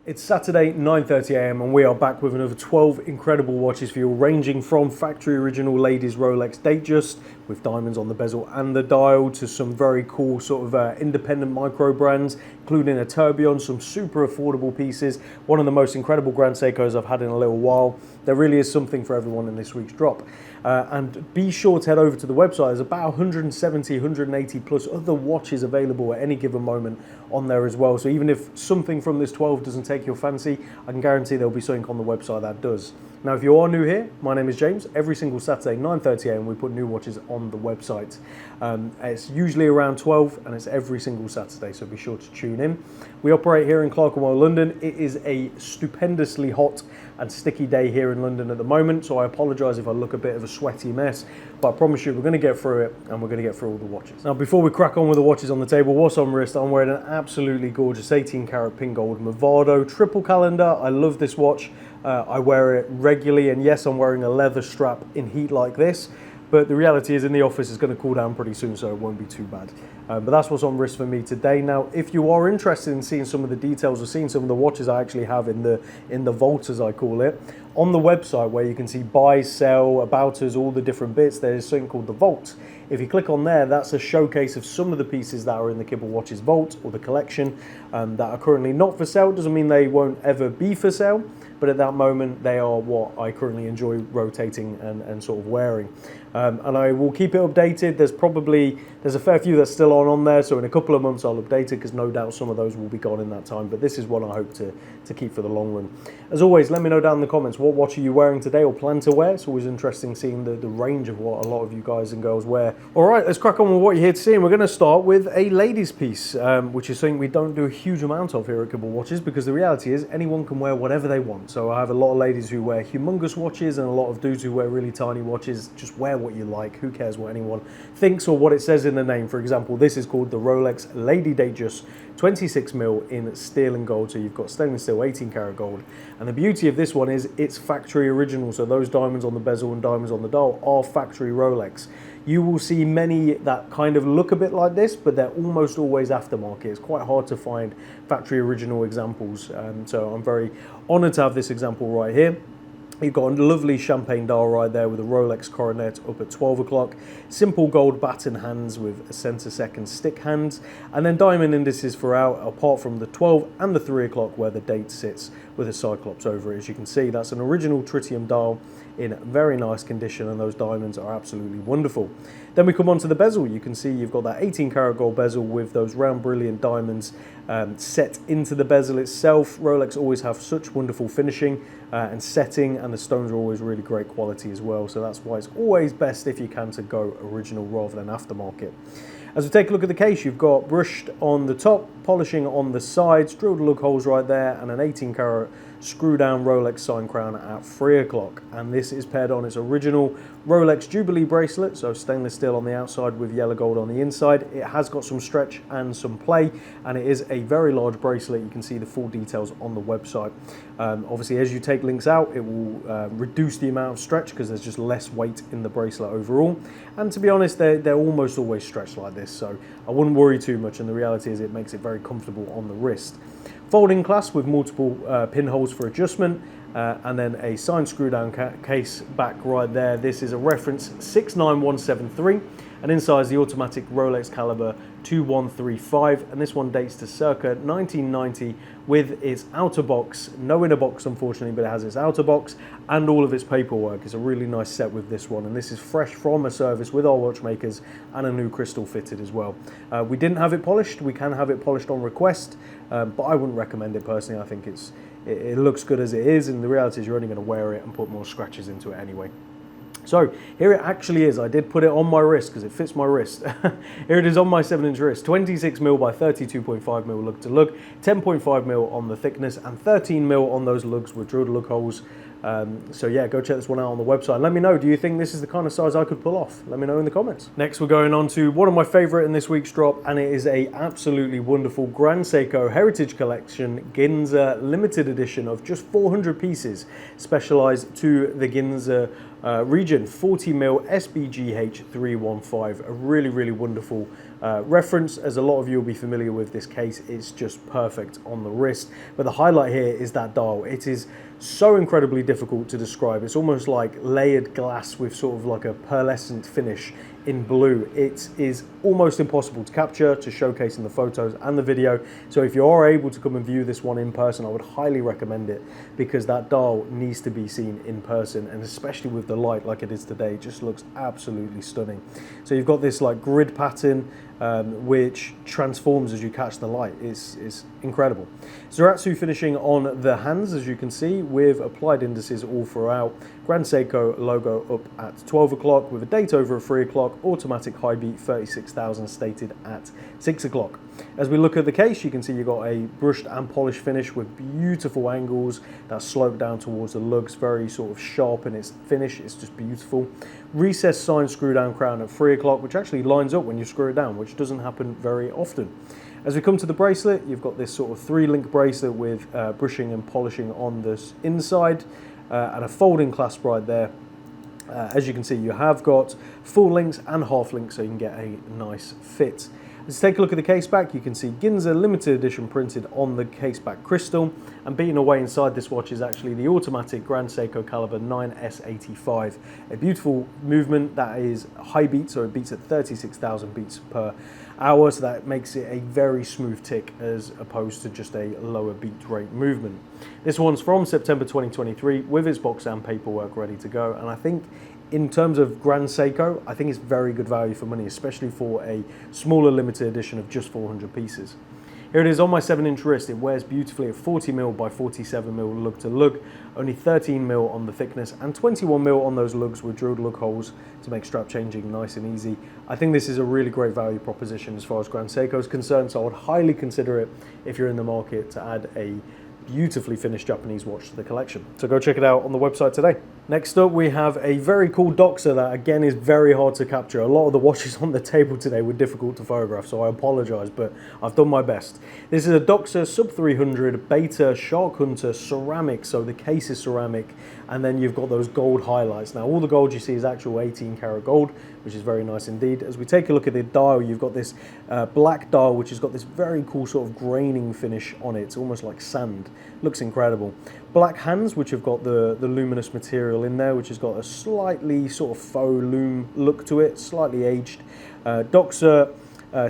It's Saturday, 9:30 AM, and we are back with another 12 incredible watches for you, ranging from factory original ladies Rolex Datejust with diamonds on the bezel and the dial to some very cool sort of independent micro brands, including a tourbillon, some super affordable pieces, one of the most incredible Grand Seikos I've had in a little while. There really is something for everyone in this week's drop. And be sure to head over to the website. There's about 170, 180 plus other watches available at any given moment on there as well. So even if something from this 12 doesn't take your fancy, I can guarantee there'll be something on the website that does. Now, if you are new here, my name is James. Every single Saturday, 9:30 AM, we put new watches on the website. It's usually around 12 and it's every single Saturday, so be sure to tune in. We operate here in Clerkenwell, London. It is a stupendously hot and sticky day here in London at the moment, so I apologise if I look a bit of a sweaty mess, but I promise you we're going to get through it and we're going to get through all the watches. Now, before we crack on with the watches on the table, what's on wrist? I'm wearing an absolutely gorgeous 18 karat pink gold Movado triple calendar. I love this watch. I wear it regularly, and yes, I'm wearing a leather strap in heat like this, but the reality is in the office it's going to cool down pretty soon, so it won't be too bad. But that's what's on wrist for me today. Now, if you are interested in seeing some of the details or seeing some of the watches I actually have in the vault, as I call it, on the website where you can see buy, sell, about us, all the different bits, there's something called the vault. If you click on there, that's a showcase of some of the pieces that are in the Kibble Watches vault or the collection that are currently not for sale. Doesn't mean they won't ever be for sale, but at that moment they are what I currently enjoy rotating and sort of wearing. And I will keep it updated. There's a fair few that's still on there, so in a couple of months I'll update it, because no doubt some of those will be gone in that time, but this is one I hope to keep for the long run. As always, let me know down in the comments, what watch are you wearing today or plan to wear? It's always interesting seeing the range of what a lot of you guys and girls wear. All right, let's crack on with what you're here to see, and we're going to start with a ladies piece, which is something we don't do a huge amount of here at Kibble Watches, because the reality is anyone can wear whatever they want. So I have a lot of ladies who wear humongous watches and a lot of dudes who wear really tiny watches. Just wear what you like. Who cares what anyone thinks or what it says in the name? For example, this is called the Rolex Lady-Datejust 26mm in steel and gold. So you've got stainless steel 18 karat gold. And the beauty of this one is it's factory original. So those diamonds on the bezel and diamonds on the dial are factory Rolex. You will see many that kind of look a bit like this, but they're almost always aftermarket. It's quite hard to find factory original examples. So I'm very honored to have this example right here. You've got a lovely champagne dial right there with a Rolex coronet up at 12 o'clock. Simple gold baton hands with a center second stick hands. And then diamond indices throughout, apart from the 12 and the 3 o'clock where the date sits with a cyclops over it. As you can see, that's an original tritium dial in very nice condition, and those diamonds are absolutely wonderful. Then we come on to the bezel. You can see you've got that 18 karat gold bezel with those round brilliant diamonds set into the bezel itself. Rolex always have such wonderful finishing and setting, and the stones are always really great quality as well. So that's why it's always best, if you can, to go original rather than aftermarket. As we take a look at the case, you've got brushed on the top, polishing on the sides, drilled lug holes right there, and an 18 karat screw down Rolex sign crown at 3 o'clock. And this is paired on its original Rolex Jubilee bracelet, so stainless steel on the outside with yellow gold on the inside. It has got some stretch and some play, and it is a very large bracelet. You can see the full details on the website. Obviously, as you take links out, it will reduce the amount of stretch because there's just less weight in the bracelet overall. And to be honest, they're almost always stretched like this, so I wouldn't worry too much, and the reality is it makes it very comfortable on the wrist. Folding clasp with multiple pinholes for adjustment, and then a signed screw down case back right there. This is a reference 69173, and inside is the automatic Rolex caliber 2135, and this one dates to circa 1990 with its outer box, no inner box unfortunately, but it has its outer box and all of its paperwork. It's a really nice set with this one, and this is fresh from a service with our watchmakers and a new crystal fitted as well. We didn't have it polished. We can have it polished on request, but I wouldn't recommend it personally. I think it looks good as it is, and the reality is you're only going to wear it and put more scratches into it anyway. So here it actually is. I did put it on my wrist because it fits my wrist. Here it is on my 7-inch wrist. 26mm by 32.5mm lug to lug, 10.5mm on the thickness, and 13mm on those lugs with drilled lug holes. So yeah, go check this one out on the website. Let me know, do you think this is the kind of size I could pull off? Let me know in the comments. Next, we're going on to one of my favorite in this week's drop, and it is a absolutely wonderful Grand Seiko Heritage Collection Ginza limited edition of just 400 pieces, specialized to the Ginza region, 40mm SBGH315, a really, really wonderful reference, as a lot of you will be familiar with this case, it's just perfect on the wrist. But the highlight here is that dial. It is so incredibly difficult to describe. It's almost like layered glass with sort of like a pearlescent finish in blue. It is almost impossible to capture, to showcase in the photos and the video. So if you are able to come and view this one in person, I would highly recommend it, because that dial needs to be seen in person, and especially with the light like it is today, it just looks absolutely stunning. So you've got this like grid pattern which transforms as you catch the light. It's incredible. Zeroo finishing on the hands, as you can see, with applied indices all throughout. Grand Seiko logo up at 12 o'clock with a date over at 3 o'clock, automatic high beat 36,000 stated at 6 o'clock. As we look at the case, you can see you've got a brushed and polished finish with beautiful angles that slope down towards the lugs, very sort of sharp in its finish. It's just beautiful. Recessed signed screw down crown at 3 o'clock, which actually lines up when you screw it down, which doesn't happen very often. As we come to the bracelet, you've got this sort of 3-link bracelet with brushing and polishing on this inside, and a folding clasp right there. As you can see, you have got full links and half links, so you can get a nice fit. Let's take a look at the case back. You can see Ginza limited edition printed on the case back crystal, and beating away inside this watch is actually the automatic Grand Seiko caliber 9S85. A beautiful movement that is high beat, so it beats at 36,000 beats per hour, so that makes it a very smooth tick as opposed to just a lower beat rate movement. This one's from September 2023 with its box and paperwork ready to go, and I think in terms of Grand Seiko, I think it's very good value for money, especially for a smaller limited edition of just 400 pieces. Here it is on my 7-inch wrist. It wears beautifully at 40mm by 47mm lug to lug, only 13mm on the thickness and 21mm on those lugs with drilled lug holes to make strap changing nice and easy. I think this is a really great value proposition as far as Grand Seiko is concerned, so I would highly consider it if you're in the market to add a beautifully finished Japanese watch to the collection. So go check it out on the website today. Next up, we have a very cool Doxa that again is very hard to capture. A lot of the watches on the table today were difficult to photograph, so I apologize, but I've done my best. This is a Doxa sub 300 Beta Shark Hunter ceramic, so the case is ceramic, and then you've got those gold highlights. Now all the gold you see is actual 18 karat gold, which is very nice indeed. As we take a look at the dial, you've got this black dial which has got this very cool sort of graining finish on it. It's almost like sand. Looks incredible. Black hands, which have got the luminous material in there, which has got a slightly sort of faux lume look to it, slightly aged. Doxa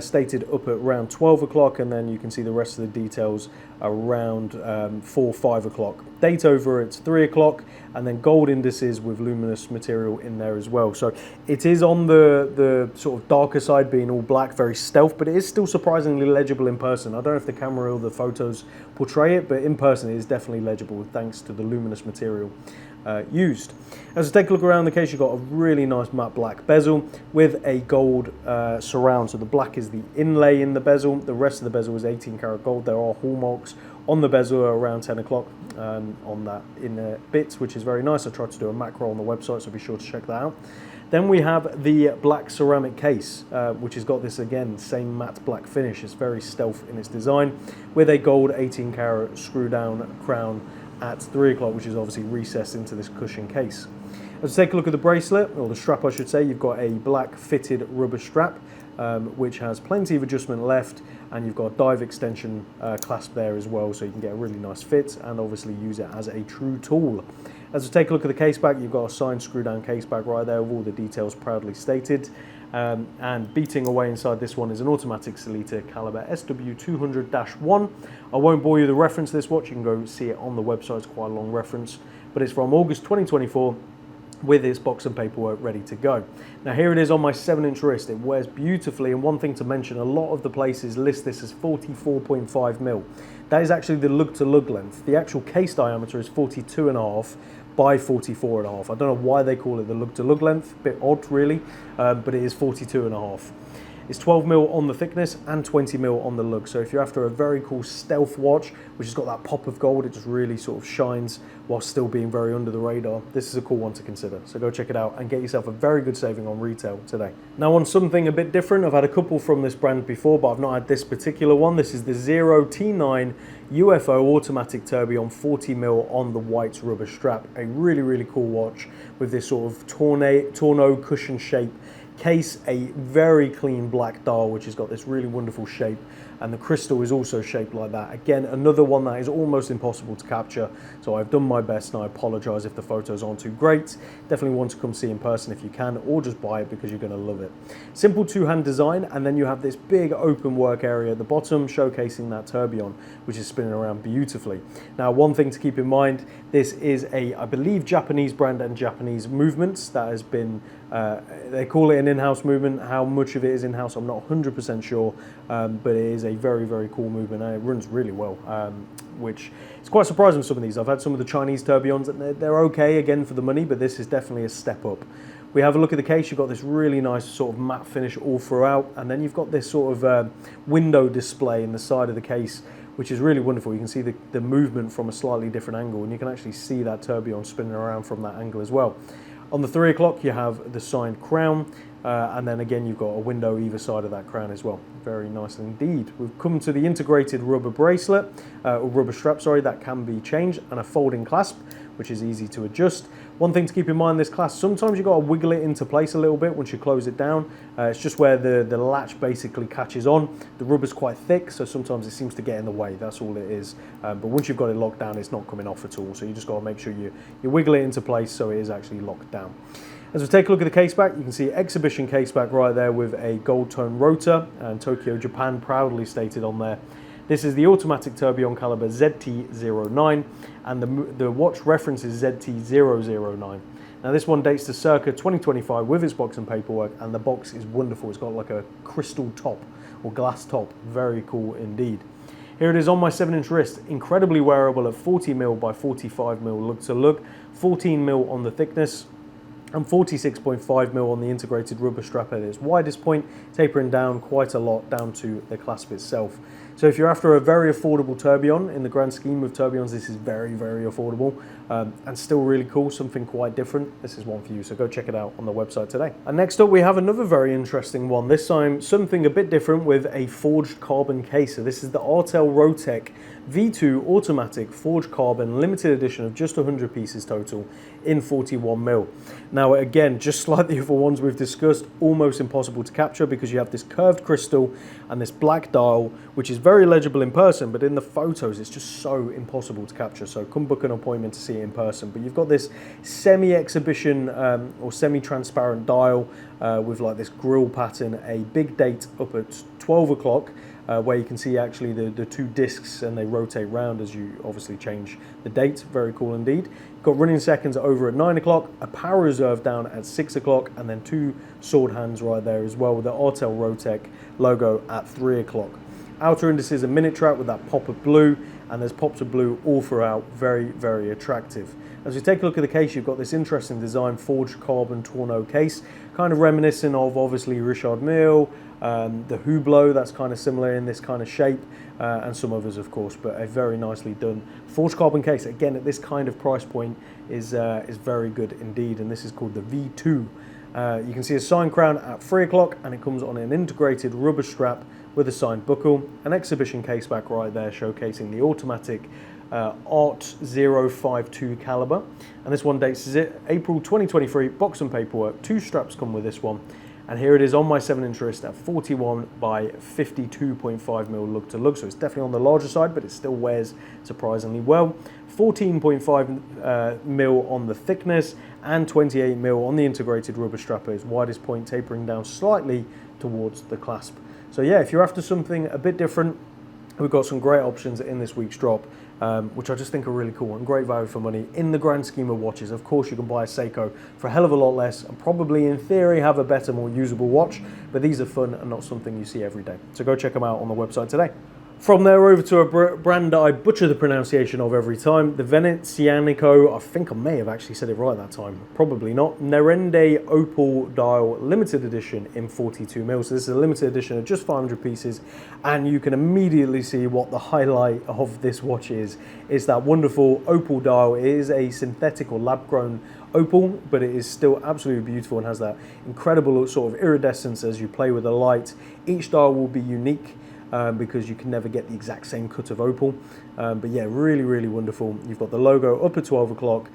stated up at around 12 o'clock, and then you can see the rest of the details around 4-5 o'clock. Date over at 3 o'clock, and then gold indices with luminous material in there as well. So it is on the sort of darker side, being all black, very stealth, but it is still surprisingly legible in person. I don't know if the camera or the photos portray it, but in person it is definitely legible thanks to the luminous material used. As we take a look around the case, you've got a really nice matte black bezel with a gold surround. So the black is the inlay in the bezel. The rest of the bezel is 18 karat gold. There are hallmarks on the bezel around 10 o'clock on that inner bit, which is very nice. I tried to do a macro on the website, so be sure to check that out. Then we have the black ceramic case, which has got this, again, same matte black finish. It's very stealth in its design, with a gold 18 karat screw down crown at 3 o'clock, which is obviously recessed into this cushion case. Let's take a look at the bracelet, or the strap I should say. You've got a black fitted rubber strap, which has plenty of adjustment left, and you've got a dive extension clasp there as well, so you can get a really nice fit and obviously use it as a true tool. As we take a look at the case back, you've got a signed screw down case back right there with all the details proudly stated. And beating away inside this one is an automatic Sellita caliber SW200-1. I won't bore you with the reference to this watch. You can go see it on the website. It's quite a long reference, but it's from August 2024 with its box and paperwork ready to go. Now here it is on my 7-inch wrist. It wears beautifully, and one thing to mention, a lot of the places list this as 44.5mm. That is actually the lug to lug length. The actual case diameter is 42.5 by 44.5. I don't know why they call it the lug to lug length, a bit odd really, but it is 42.5. It's 12mm on the thickness and 20mm on the lug. So if you're after a very cool stealth watch, which has got that pop of gold, it just really sort of shines while still being very under the radar, this is a cool one to consider. So go check it out and get yourself a very good saving on retail today. Now on something a bit different, I've had a couple from this brand before, but I've not had this particular one. This is the Zeroo T9 UFO automatic tourbillon 40mm on the white rubber strap. A really, really cool watch with this sort of tornado cushion shape case, a very clean black dial, which has got this really wonderful shape, and the crystal is also shaped like that. Again, another one that is almost impossible to capture, so I've done my best, and I apologize if the photos aren't too great. Definitely want to come see in person if you can, or just buy it because you're going to love it. Simple two-hand design, and then you have this big open work area at the bottom showcasing that tourbillon, which is spinning around beautifully. Now, one thing to keep in mind, this is a, I believe, Japanese brand and Japanese movements that has been, they call it an in-house movement. How much of it is in-house, I'm not 100% sure, but it is a very, very cool movement, and it runs really well, which is quite surprising with some of these. I've had some of the Chinese tourbillons, and they're okay, again, for the money, but this is definitely a step up. We have a look at the case. You've got this really nice sort of matte finish all throughout, and then you've got this sort of window display in the side of the case, which is really wonderful. You can see the movement from a slightly different angle, and you can actually see that tourbillon spinning around from that angle as well. On the 3 o'clock, you have the signed crown, and then again, you've got a window either side of that crown as well. Very nice indeed. We've come to the integrated rubber bracelet, or rubber strap, sorry, that can be changed, and a folding clasp, which is easy to adjust. One thing to keep in mind, this clasp, sometimes you've got to wiggle it into place a little bit once you close it down. It's just where the latch basically catches on. The rubber's quite thick, so sometimes it seems to get in the way. That's all it is. But once you've got it locked down, it's not coming off at all. So you just got to make sure you wiggle it into place so it is actually locked down. As we take a look at the case back, you can see exhibition case back right there with a gold tone rotor, and Tokyo, Japan proudly stated on there. This is the automatic tourbillon caliber ZT09, and the watch references ZT009. Now this one dates to circa 2025 with its box and paperwork, and the box is wonderful. It's got like a crystal top or glass top. Very cool indeed. Here it is on my 7-inch wrist, incredibly wearable at 40mm by 45mm lug to lug, 14mm on the thickness, and 46.5mm on the integrated rubber strap at its widest point, tapering down quite a lot down to the clasp itself. So if you're after a very affordable tourbillon, in the grand scheme of tourbillons, this is very, very affordable, and still really cool, something quite different. This is one for you, so go check it out on the website today. And next up, we have another very interesting one, this time something a bit different with a forged carbon case. So this is the Artel Rotec V2 automatic forged carbon limited edition of just 100 pieces total in 41mm. Now again, just like the other ones we've discussed, almost impossible to capture because you have this curved crystal and this black dial, which is very legible in person, but in the photos it's just so impossible to capture. So come book an appointment to see it in person. But you've got this semi-exhibition or semi-transparent dial with like this grill pattern, a big date up at 12 o'clock, where you can see actually the two discs, and they rotate round as you obviously change the date. Very cool indeed. Got running seconds over at 9 o'clock, a power reserve down at 6 o'clock, and then two sword hands right there as well with the Artel Rotec logo at 3 o'clock. Outer indices a minute track with that pop of blue, and there's pops of blue all throughout. Very, very attractive. As we take a look at the case, you've got this interesting design, forged carbon Tourneau case, kind of reminiscent of obviously Richard Mille, the Hublot, that's kind of similar in this kind of shape, and some others of course, but a very nicely done forged carbon case. Again, at this kind of price point is very good indeed, and this is called the V2. You can see a signed crown at 3 o'clock, and it comes on an integrated rubber strap with a signed buckle, an exhibition case back right there showcasing the automatic Art 052 caliber, and this one dates is it April 2023, box and paperwork, two straps come with this one, and here it is on my 7-inch wrist at 41 by 52.5mm lug to lug, so it's definitely on the larger side, but it still wears surprisingly well. 14.5mm on the thickness and 28mm on the integrated rubber strap at its widest point, tapering down slightly towards the clasp. So yeah, if you're after something a bit different, we've got some great options in this week's drop, which I just think are really cool and great value for money in the grand scheme of watches. Of course, you can buy a Seiko for a hell of a lot less and probably in theory have a better, more usable watch, but these are fun and not something you see every day. So go check them out on the website today. From there over to a brand I butcher the pronunciation of every time, the Venezianico. I think I may have actually said it right that time, probably not. Nereide Opal Dial Limited Edition in 42mm. So this is a limited edition of just 500 pieces, and you can immediately see what the highlight of this watch is. It's that wonderful opal dial. It is a synthetic or lab-grown opal, but it is still absolutely beautiful and has that incredible sort of iridescence as you play with the light. Each dial will be unique, because you can never get the exact same cut of opal, but yeah, really, really wonderful. You've got the logo up at 12 o'clock,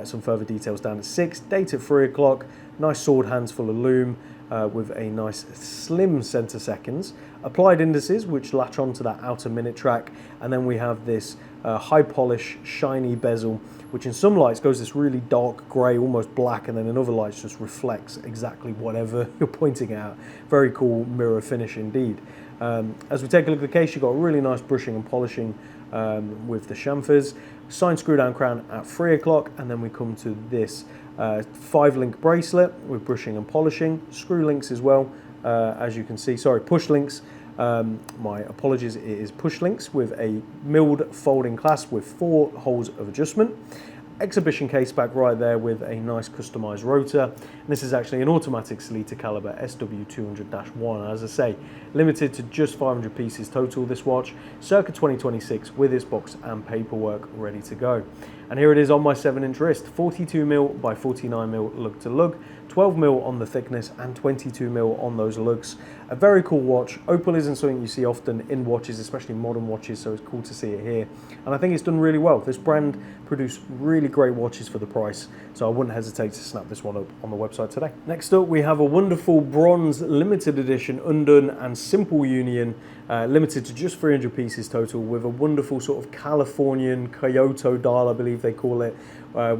some further details down at 6, date at 3 o'clock, nice sword hands full of lume, with a nice slim center seconds, applied indices which latch onto that outer minute track, and then we have this high polish shiny bezel, which in some lights goes this really dark grey, almost black, and then in other lights just reflects exactly whatever you're pointing at. Very cool mirror finish indeed. As we take a look at the case, you've got a really nice brushing and polishing with the chamfers, signed screw down crown at 3 o'clock, and then we come to this 5-link bracelet with brushing and polishing, screw links as well, as you can see, sorry, push links. My apologies, it is push links with a milled folding clasp with 4 holes of adjustment. Exhibition case back right there with a nice customized rotor. And this is actually an automatic Sellita caliber SW200-1. As I say, limited to just 500 pieces total this watch, circa 2026 with its box and paperwork ready to go. And here it is on my 7-inch wrist, 42mm by 49mm lug to lug, 12mm on the thickness and 22mm on those lugs. A very cool watch. Opal isn't something you see often in watches, especially modern watches, so it's cool to see it here. And I think it's done really well. This brand produced really great watches for the price, so I wouldn't hesitate to snap this one up on the website today. Next up, we have a wonderful bronze limited edition Undone and Simple Union, limited to just 300 pieces total, with a wonderful sort of Californian Kyoto dial, I believe they call it,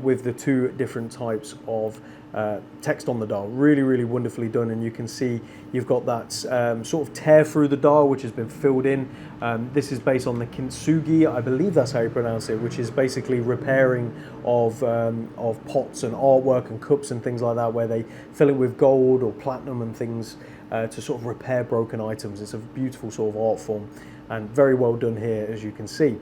with the 2 different types of text on the dial. Really wonderfully done, and you can see you've got that sort of tear through the dial which has been filled in. This is based on the kintsugi, I believe that's how you pronounce it, which is basically repairing of pots and artwork and cups and things like that, where they fill it with gold or platinum and things to sort of repair broken items. It's a beautiful sort of art form and very well done here, as you can see.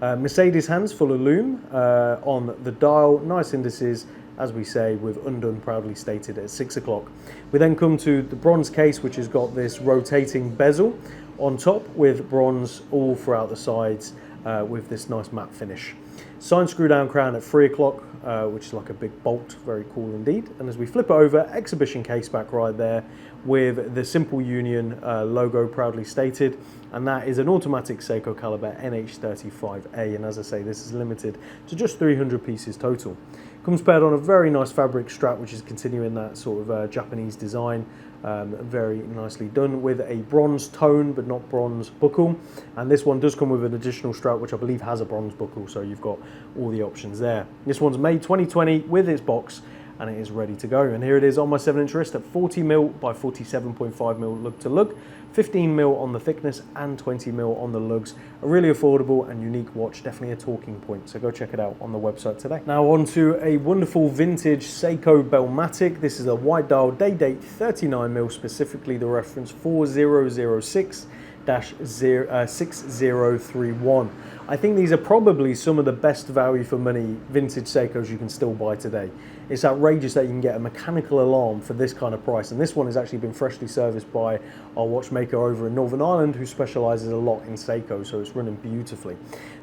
Mercedes hands full of lume on the dial, nice indices, as we say, with Undone proudly stated at 6 o'clock. We then come to the bronze case, which has got this rotating bezel on top with bronze all throughout the sides with this nice matte finish. Signed screw down crown at 3 o'clock, which is like a big bolt, very cool indeed. And as we flip it over, exhibition case back right there with the Simple Union logo proudly stated, and that is an automatic Seiko caliber NH35A, and as I say, this is limited to just 300 pieces total. Comes paired on a very nice fabric strap, which is continuing that sort of Japanese design, very nicely done, with a bronze tone but not bronze buckle, and this one does come with an additional strap which I believe has a bronze buckle, so you've got all the options there. This one's made 2020 with its box, and it is ready to go. And here it is on my 7-inch wrist at 40mm by 47.5mm lug to lug, 15mm on the thickness and 20mm on the lugs. A really affordable and unique watch, definitely a talking point, so go check it out on the website today. Now on to a wonderful vintage Seiko bell-matic. This is a white dial day date 39mm, specifically the reference 4006-6031. I think these are probably some of the best value for money vintage Seikos you can still buy today. It's outrageous that you can get a mechanical alarm for this kind of price, and this one has actually been freshly serviced by our watchmaker over in Northern Ireland, who specialises a lot in Seiko, so it's running beautifully.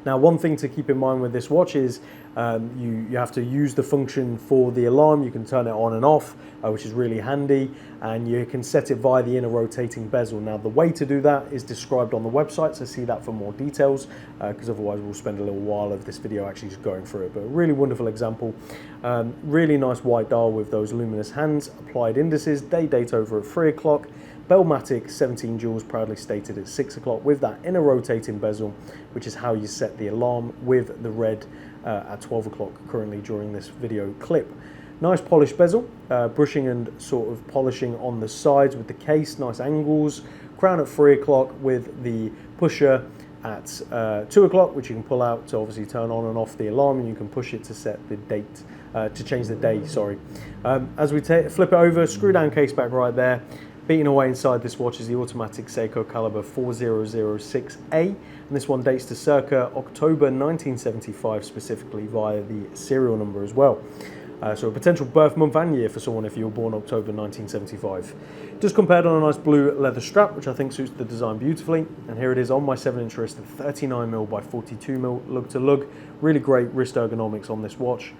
Now, one thing to keep in mind with this watch is you have to use the function for the alarm. You can turn it on and off, which is really handy, and you can set it via the inner rotating bezel. Now, the way to do that is described on the website, so see that for more details, because otherwise we'll spend a little while of this video actually just going through it. But a really wonderful example. Really nice white dial with those luminous hands, applied indices, date over at 3 o'clock, bell-matic 17 jewels proudly stated at 6 o'clock with that inner rotating bezel, which is how you set the alarm, with the red at 12 o'clock currently during this video clip. Nice polished bezel, brushing and sort of polishing on the sides with the case, nice angles, crown at 3 o'clock with the pusher at 2 o'clock, which you can pull out to obviously turn on and off the alarm, and you can push it to set the date, to change the day, sorry. As we flip it over, screw down case back right there. Beating away inside this watch is the automatic Seiko caliber 4006A, and this one dates to circa October 1975, specifically via the serial number as well. So a potential birth month and year for someone if you were born October 1975. Just compared on a nice blue leather strap, which I think suits the design beautifully. And here it is on my 7-inch wrist at 39mm by 42mm lug to lug. Really great wrist ergonomics on this watch.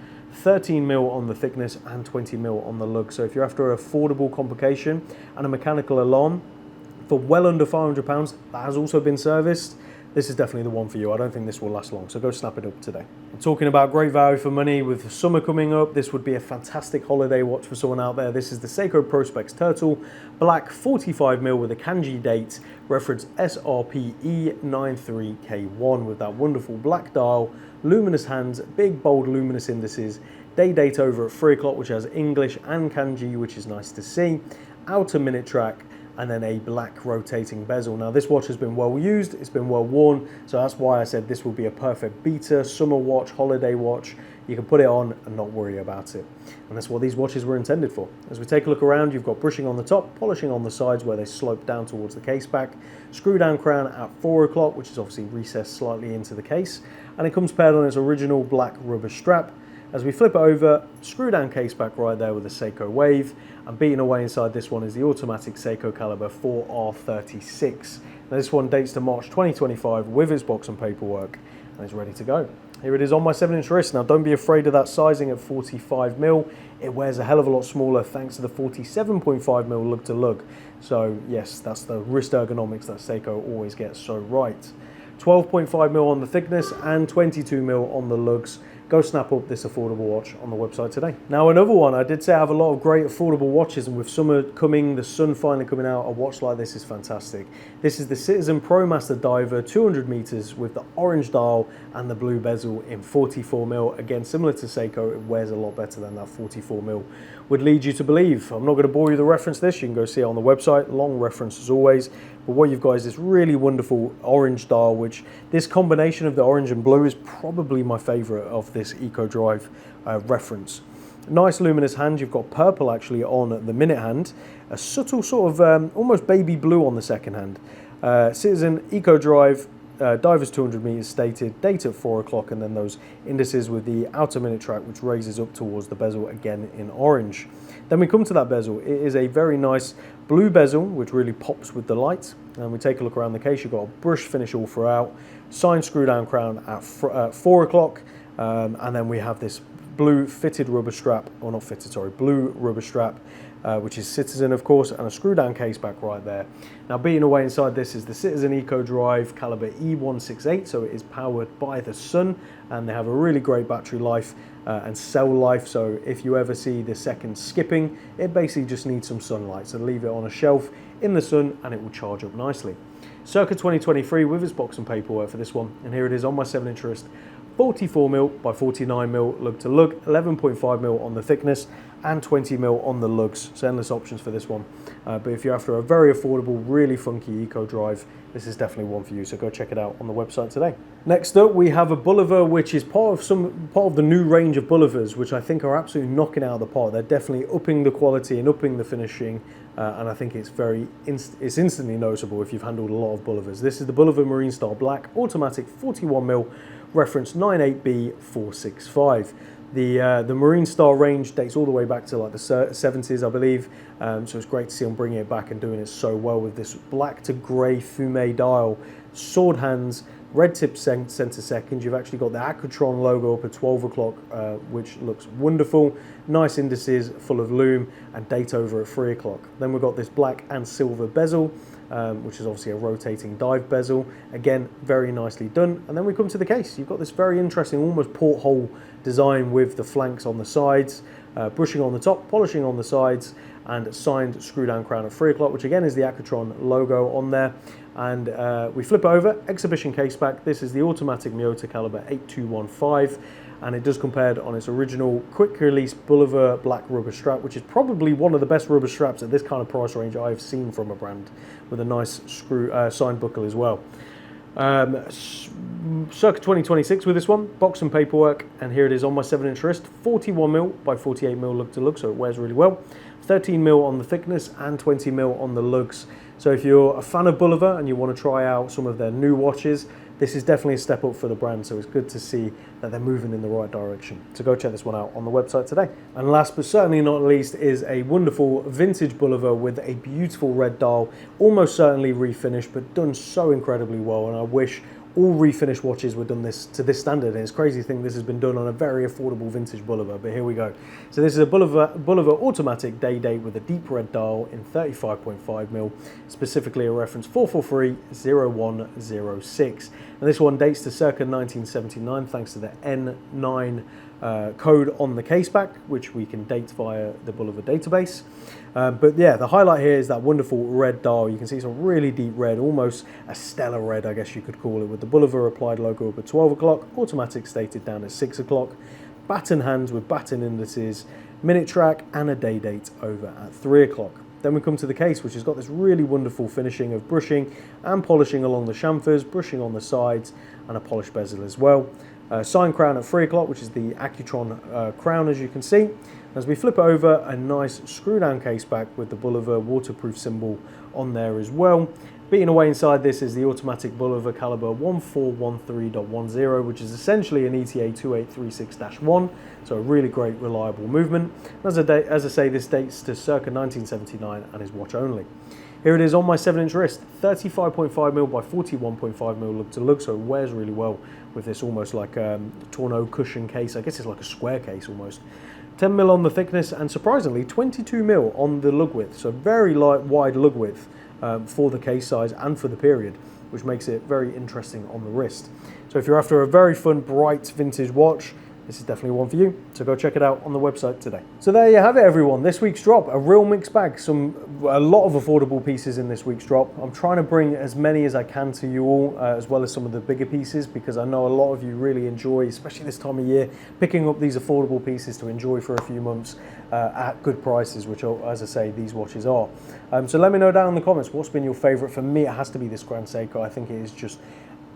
13mm on the thickness and 20mm on the lug. So if you're after an affordable complication and a mechanical alarm for well under £500, that has also been serviced. this is definitely the one for you. I don't think this will last long, so go snap it up today. Talking about great value for money, with summer coming up, this would be a fantastic holiday watch for someone out there. This is the Seiko Prospex Turtle, black 45mm with a kanji date, reference SRPE93K1 with that wonderful black dial, luminous hands, big bold luminous indices, day date over at 3 o'clock, which has English and kanji, which is nice to see, outer minute track, and then a black rotating bezel. Now this watch has been well used, it's been well worn, so that's why I said this will be a perfect beater, summer watch, holiday watch. You can put it on and not worry about it. And that's what these watches were intended for. As we take a look around, you've got brushing on the top, polishing on the sides where they slope down towards the case back, screw down crown at 4 o'clock, which is obviously recessed slightly into the case, and it comes paired on its original black rubber strap. As we flip it over, screw down case back right there with a Seiko wave, and beating away inside this one is the automatic Seiko caliber 4R36. Now this one dates to March 2025 with its box and paperwork, and is ready to go. Here it is on my 7-inch wrist. Now don't be afraid of that sizing at 45mm. It wears a hell of a lot smaller thanks to the 47.5mm lug to lug. So yes, that's the wrist ergonomics that Seiko always gets so right. 12.5mm on the thickness and 22mm on the lugs. Go snap up this affordable watch on the website today. Now another one, I did say I have a lot of great affordable watches, and with summer coming, the sun finally coming out, a watch like this is fantastic. This is the Citizen ProMaster Diver 200 meters with the orange dial and the blue bezel in 44mm. Again, similar to Seiko, it wears a lot better than that 44mm would lead you to believe. I'm not going to bore you with the reference to this, you can go see it on the website, long reference as always. But what you've got is this really wonderful orange dial, which this combination of the orange and blue is probably my favorite of this Eco Drive reference. Nice luminous hand, you've got purple actually on the minute hand, a subtle sort of almost baby blue on the second hand. Citizen Eco Drive, Divers 200 meters stated, date at 4 o'clock, and then those indices with the outer minute track which raises up towards the bezel again in orange. Then we come to that bezel. It is a very nice blue bezel which really pops with the light, and we take a look around the case. You've got a brush finish all throughout, signed screw down crown at 4 o'clock, and then we have this blue fitted rubber strap, or not fitted, sorry, blue rubber strap, which is Citizen of course, and a screw down case back right there. Now beating away inside this is the Citizen Eco Drive caliber E168, so it is powered by the sun, and they have a really great battery life and cell life, so if you ever see the second skipping, it basically just needs some sunlight, so leave it on a shelf in the sun and it will charge up nicely. Circa 2023 with its box and paperwork for this one, and here it is on my 7-inch wrist. 44mm by 49mm lug to lug, 11.5mm on the thickness, and 20mm on the lugs. So endless options for this one. But if you're after a very affordable, really funky Eco Drive, this is definitely one for you. So go check it out on the website today. Next up, we have a Bulova, which is part of the new range of Bulovas, which I think are absolutely knocking out of the park. They're definitely upping the quality and upping the finishing, and I think it's it's instantly noticeable if you've handled a lot of Bulovas. This is the Bulova Marine Star Black, automatic 41mm, reference 98B465. The Marine Star range dates all the way back to like the 70s, I believe, so it's great to see them bringing it back and doing it so well with this black to grey fume dial, sword hands, red tip center seconds. You've actually got the Acrotron logo up at 12 o'clock, which looks wonderful. Nice indices full of lume, and date over at 3 o'clock. Then we've got this black and silver bezel, which is obviously a rotating dive bezel. Again, very nicely done. And then we come to the case. You've got this very interesting, almost porthole design with the flanks on the sides, brushing on the top, polishing on the sides, and signed screw down crown at 3 o'clock, which again is the Acrotron logo on there. And we flip it over, exhibition case back. This is the automatic Miyota caliber 8215, and it does compared on its original quick release Bulova black rubber strap, which is probably one of the best rubber straps at this kind of price range I've seen from a brand, with a nice screw signed buckle as well. Circa 2026 with this one, box and paperwork, and here it is on my 7-inch wrist, 41mm by 48mm lug to lug, so it wears really well. 13mm on the thickness and 20mm on the lugs. So if you're a fan of Bulova and you want to try out some of their new watches, this is definitely a step up for the brand, so it's good to see that they're moving in the right direction. So go check this one out on the website today. And last but certainly not least is a wonderful vintage Bulova with a beautiful red dial, almost certainly refinished, but done so incredibly well, and I wish all refinished watches were done to this standard, and it's crazy to think this has been done on a very affordable vintage Bulova, but here we go. So this is a Bulova automatic day date with a deep red dial in 35.5mm, specifically a reference 4430106. And this one dates to circa 1979 thanks to the N9 code on the case back, which we can date via the Bulova database. But yeah, the highlight here is that wonderful red dial. You can see some really deep red, almost a stellar red, I guess you could call it, with the Bulova applied logo up at 12 o'clock, automatic stated down at 6 o'clock, baton hands with baton indices, minute track, and a day date over at 3 o'clock. Then we come to the case, which has got this really wonderful finishing of brushing and polishing along the chamfers, brushing on the sides, and a polished bezel as well. Sign crown at 3 o'clock, which is the Accutron crown, as you can see. As we flip over, a nice screw down case back with the Bulova waterproof symbol on there as well. Beating away inside this is the automatic Bulova caliber 1413.10, which is essentially an ETA 2836-1, so a really great reliable movement. As I say, this dates to circa 1979 and is watch only. Here it is on my 7-inch wrist, 35.5mm by 41.5mm lug to lug, so it wears really well with this almost like tonneau cushion case. I guess it's like a square case almost. 10mm on the thickness and surprisingly 22mm on the lug width, so very light, wide lug width for the case size and for the period, which makes it very interesting on the wrist. So if you're after a very fun, bright vintage watch, this is definitely one for you, so go check it out on the website today. So there you have it, everyone. This week's drop, a real mixed bag. A lot of affordable pieces in this week's drop. I'm trying to bring as many as I can to you all, as well as some of the bigger pieces, because I know a lot of you really enjoy, especially this time of year, picking up these affordable pieces to enjoy for a few months at good prices, which, as I say, these watches are. So let me know down in the comments, what's been your favorite? For me, it has to be this Grand Seiko. I think it is just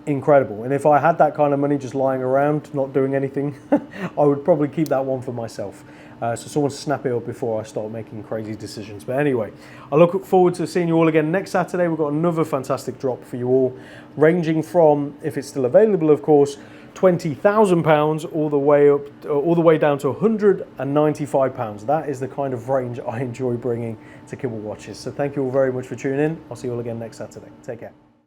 incredible, and if I had that kind of money just lying around not doing anything, I would probably keep that one for myself, so someone snap it up before I start making crazy decisions. But anyway, I look forward to seeing you all again next Saturday. We've got another fantastic drop for you all, ranging from, if it's still available of course, £20,000 all the way down to £195. That is the kind of range I enjoy bringing to Kibble watches. So thank you all very much for tuning in. I'll see you all again next Saturday. Take care.